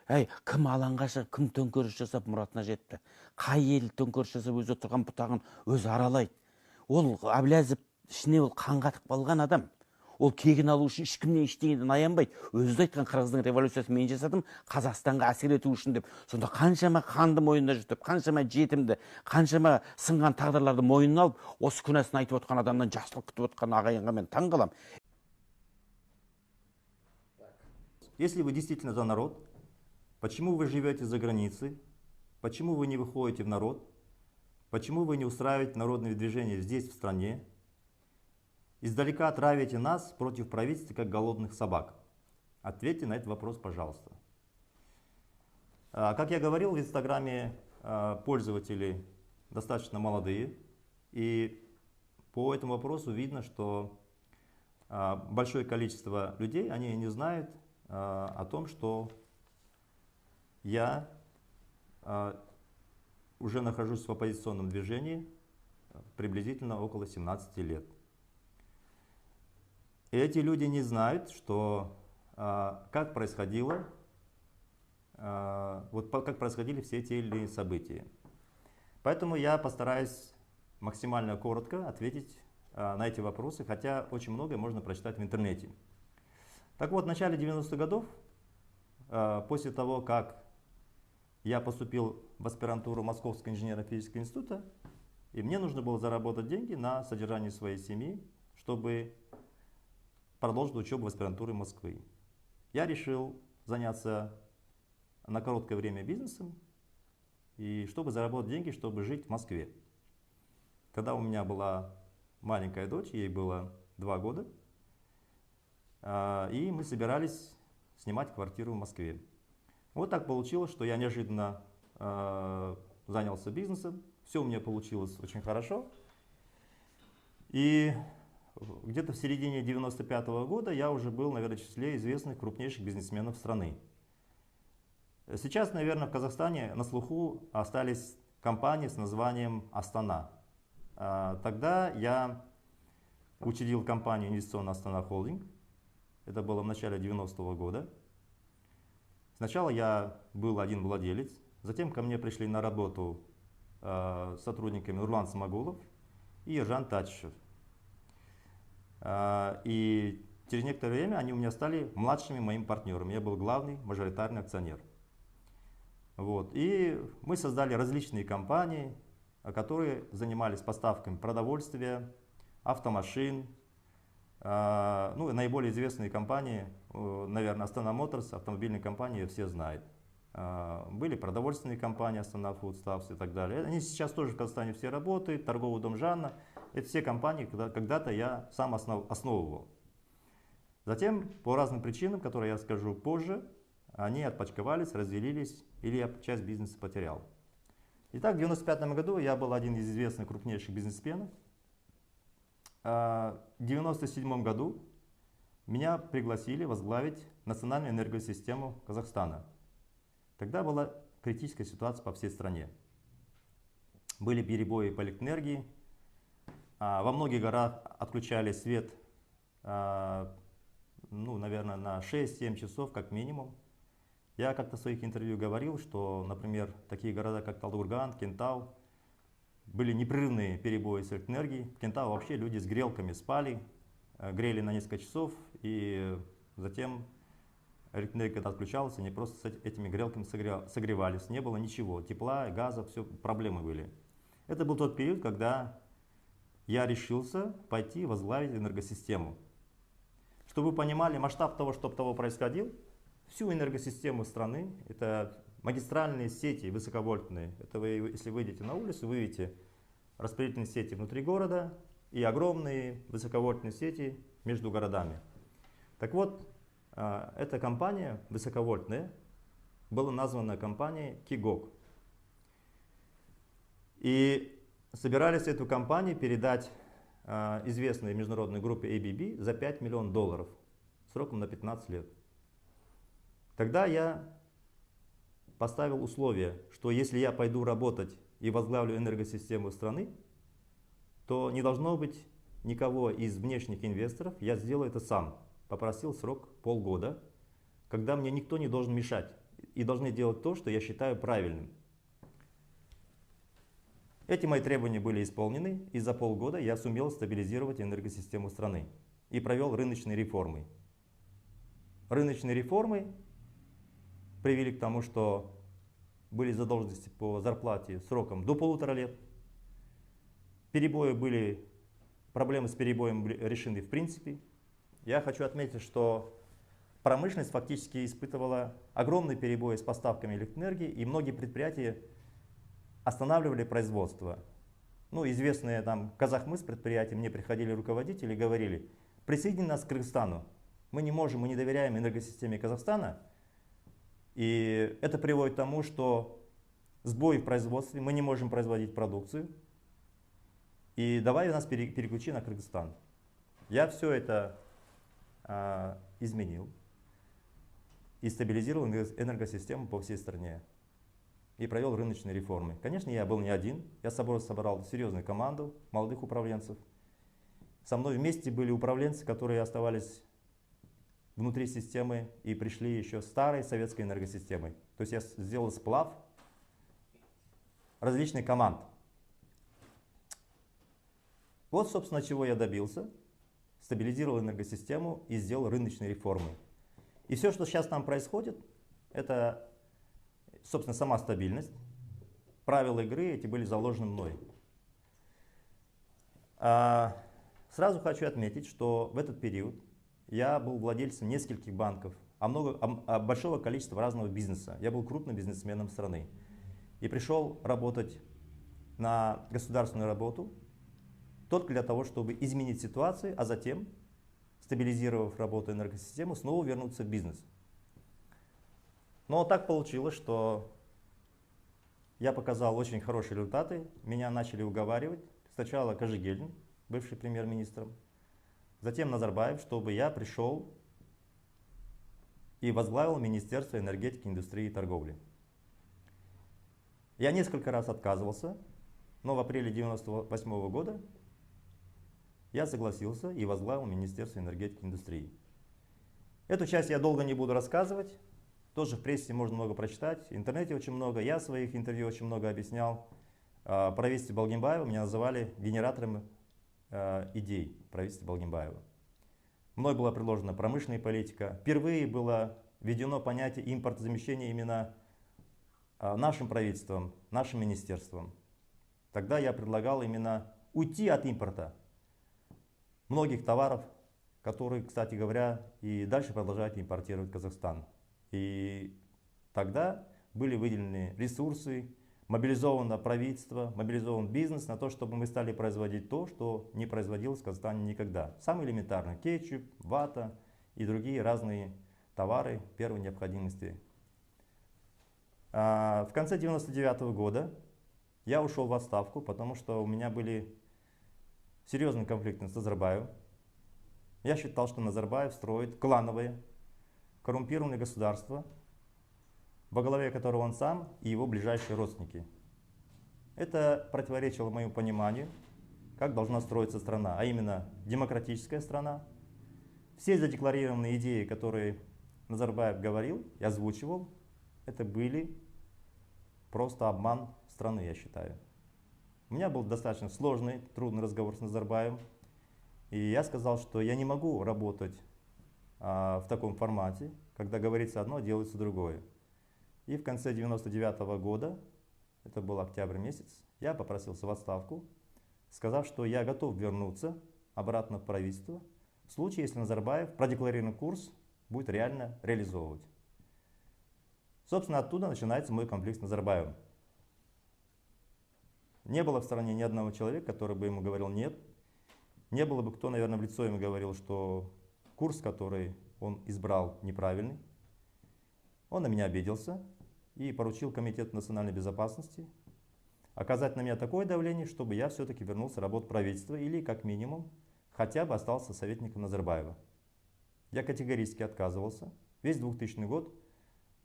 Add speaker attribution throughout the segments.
Speaker 1: әй, кім алаңға шығып, кім төңкеріс жасап мұратына жетті? Қай ел төңкеріс жасап өзі отырған бұтағын өзі аралайды? Ол Әблязов ішіне ол қан қатып қалған адам. Ол кегін алу үшін ешкімнен ештеңеден аянбайды. Өзі айтқан қырғыздың революциясын мен жасадым, Қазақстанға әсер ету үшін деп. Сонда қаншама ханды мойнына жүктеп, қаншама жетімді, қаншама сынған тағдырларды мойнына алып, осы күнәсін айтып отқан адамнан жақсылық күтіп отқан ағайынға мен таң қаламын.
Speaker 2: Если вы действительно за народ, почему вы живете за границей? Почему вы не выходите в народ? Почему вы не устраиваете народные движения здесь, в стране? Издалека травите нас против правительства, как голодных собак. Ответьте на этот вопрос, пожалуйста. Как я говорил, в Инстаграме пользователи достаточно молодые. И по этому вопросу видно, что большое количество людей, они не знают о том, что я уже нахожусь в оппозиционном движении приблизительно около 17 лет. И эти люди не знают, что как происходили все те или иные события. Поэтому я постараюсь максимально коротко ответить на эти вопросы, хотя очень многое можно прочитать в интернете. Так вот, в начале 90-х годов, после того, как я поступил в аспирантуру Московского инженерно-физического института, и мне нужно было заработать деньги на содержание своей семьи, чтобы продолжить учебу в аспирантуре Москвы. Я решил заняться на короткое время бизнесом, и чтобы заработать деньги, чтобы жить в Москве. Тогда у меня была маленькая дочь, ей было 2 года, и мы собирались снимать квартиру в Москве. Вот так получилось, что я неожиданно занялся бизнесом, все у меня получилось очень хорошо. И где-то в середине 95-го года я уже был, наверное, в числе известных крупнейших бизнесменов страны. Сейчас, наверное, в Казахстане на слуху остались компании с названием Астана. Тогда я учредил компанию инвестиционная Астана Холдинг. Это было в начале 90-го года. Сначала я был один владелец, затем ко мне пришли на работу сотрудниками Нурлан Смагулов и Ержан Тачишев. И через некоторое время они у меня стали младшими моими партнерами. Я был главный мажоритарный акционер. Вот. И мы создали различные компании, которые занимались поставками продовольствия, автомашин. Ну, наиболее известные компании, наверное, Астана Моторс, автомобильные компании, все знают. Были продовольственные компании, Астана Фудстафс и так далее. Они сейчас тоже в Казахстане все работают, торговый дом Жанна. Это все компании, когда-то я сам основывал. Затем, по разным причинам, которые я скажу позже, они отпочковались, разделились, или я часть бизнеса потерял. Итак, в 1995 году я был один из известных крупнейших бизнесменов. В 1997 году меня пригласили возглавить национальную энергосистему Казахстана. Тогда была критическая ситуация по всей стране. Были перебои по электроэнергии. Во многих городах отключали свет, ну, наверное, на 6-7 часов как минимум. Я как-то в своих интервью говорил, что, например, такие города, как Талдыкурган, Кентау, были непрерывные перебои с электроэнергией. В Кентау вообще люди с грелками спали, грели на несколько часов, и затем электроэнергия, когда отключалась, они просто с этими грелками согревались. Не было ничего, тепла, газа, все, проблемы были. Это был тот период, когда я решился пойти возглавить энергосистему. Чтобы вы понимали масштаб того, что происходило, всю энергосистему страны, это магистральные сети высоковольтные. Это вы, если выйдете на улицу, вы видите распределительные сети внутри города и огромные высоковольтные сети между городами. Так вот, эта компания высоковольтная была названа компанией Кигок. И собирались эту компанию передать известной международной группе ABB за $5 миллионов сроком на 15 лет. Тогда я поставил условие, что если я пойду работать и возглавлю энергосистему страны, то не должно быть никого из внешних инвесторов, я сделаю это сам. Попросил срок полгода, когда мне никто не должен мешать. и должны делать то, что я считаю правильным. Эти мои требования были исполнены, и за полгода я сумел стабилизировать энергосистему страны и провел рыночные реформы. Рыночные реформы привели к тому, что были задолженности по зарплате сроком до 1,5 лет. Проблемы с перебоем были решены в принципе. Я хочу отметить, что промышленность фактически испытывала огромные перебои с поставками электроэнергии, и многие предприятия останавливали производство. Ну, известные там Казахмыс предприятия, мне приходили руководители и говорили: присоедини нас к Кыргызстану. Мы не можем, мы не доверяем энергосистеме Казахстана. И это приводит к тому, что сбои в производстве, мы не можем производить продукцию. И давай нас переключи на Кыргызстан. Я все это изменил и стабилизировал энергосистему по всей стране. И провел рыночные реформы. Конечно, я был не один. Я собрал серьезную команду молодых управленцев. Со мной вместе были управленцы, которые оставались внутри системы и пришли еще старой советской энергосистемой. То есть я сделал сплав различных команд. Вот, собственно, чего я добился. Стабилизировал энергосистему и сделал рыночные реформы. И все, что сейчас там происходит, это, собственно, сама стабильность. Правила игры эти были заложены мной. Сразу хочу отметить, что в этот период я был владельцем нескольких банков, большого количества разного бизнеса. Я был крупным бизнесменом страны. И пришел работать на государственную работу только для того, чтобы изменить ситуацию, а затем, стабилизировав работу энергосистемы, снова вернуться в бизнес. Но так получилось, что я показал очень хорошие результаты, меня начали уговаривать. Сначала Кожегелдин, бывший премьер-министром, затем Назарбаев, чтобы я пришел и возглавил Министерство энергетики, индустрии и торговли. Я несколько раз отказывался, но в апреле 1998 года я согласился и возглавил Министерство энергетики и индустрии. Эту часть я долго не буду рассказывать. Тоже в прессе можно много прочитать, в интернете очень много. Я в своих интервью очень много объяснял. В правительстве Балгимбаева меня называли генератором идей правительства Балгимбаева. Мной была предложена промышленная политика. Впервые было введено понятие импортозамещения именно нашим правительством, нашим министерством. Тогда я предлагал именно уйти от импорта многих товаров, которые, кстати говоря, и дальше продолжают импортировать в Казахстан. И тогда были выделены ресурсы, мобилизовано правительство, мобилизован бизнес на то, чтобы мы стали производить то, что не производилось в Казахстане никогда. Самые элементарные: кетчуп, вата и другие разные товары первой необходимости. В конце 1999 года я ушел в отставку, потому что у меня были серьезные конфликты с Назарбаевым. Я считал, что Назарбаев строит клановое, коррумпированное государство, во главе которого он сам и его ближайшие родственники. Это противоречило моему пониманию, как должна строиться страна, а именно демократическая страна. Все задекларированные идеи, которые Назарбаев говорил и озвучивал, это были просто обман страны, я считаю. У меня был достаточно сложный, трудный разговор с Назарбаевым, и я сказал, что я не могу работать в таком формате, когда говорится одно, делается другое. И в конце 1999 года, это был октябрь месяц, я попросился в отставку, сказав, что я готов вернуться обратно в правительство в случае, если Назарбаев продекларированный курс будет реально реализовывать. Собственно, оттуда начинается мой конфликт с Назарбаевым. Не было в стране ни одного человека, который бы ему говорил «нет». Не было бы кто, наверное, в лицо ему говорил, что курс, который он избрал, неправильный. Он на меня обиделся и поручил Комитету национальной безопасности оказать на меня такое давление, чтобы я все-таки вернулся работать в правительство или, как минимум, хотя бы остался советником Назарбаева. Я категорически отказывался. Весь 2000 год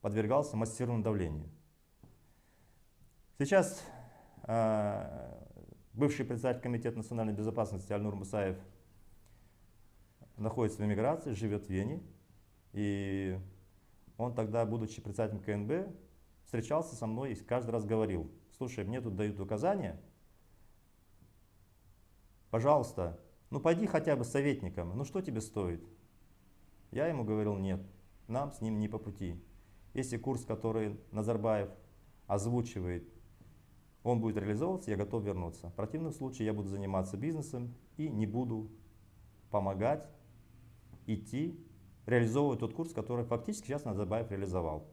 Speaker 2: подвергался массированному давлению. Сейчас бывший председатель Комитета национальной безопасности Альнур Мусаев находится в эмиграции, живет в Вене. И Он тогда, будучи председателем КНБ, встречался со мной и каждый раз говорил: слушай, мне тут дают указания, пожалуйста, ну пойди хотя бы с советником, ну что тебе стоит? Я ему говорил: нет, нам с ним не по пути. Если курс, который Назарбаев озвучивает, он будет реализовываться, я готов вернуться. В противном случае я буду заниматься бизнесом и не буду помогать идти, реализовывать тот курс, который фактически сейчас Назарбаев реализовал.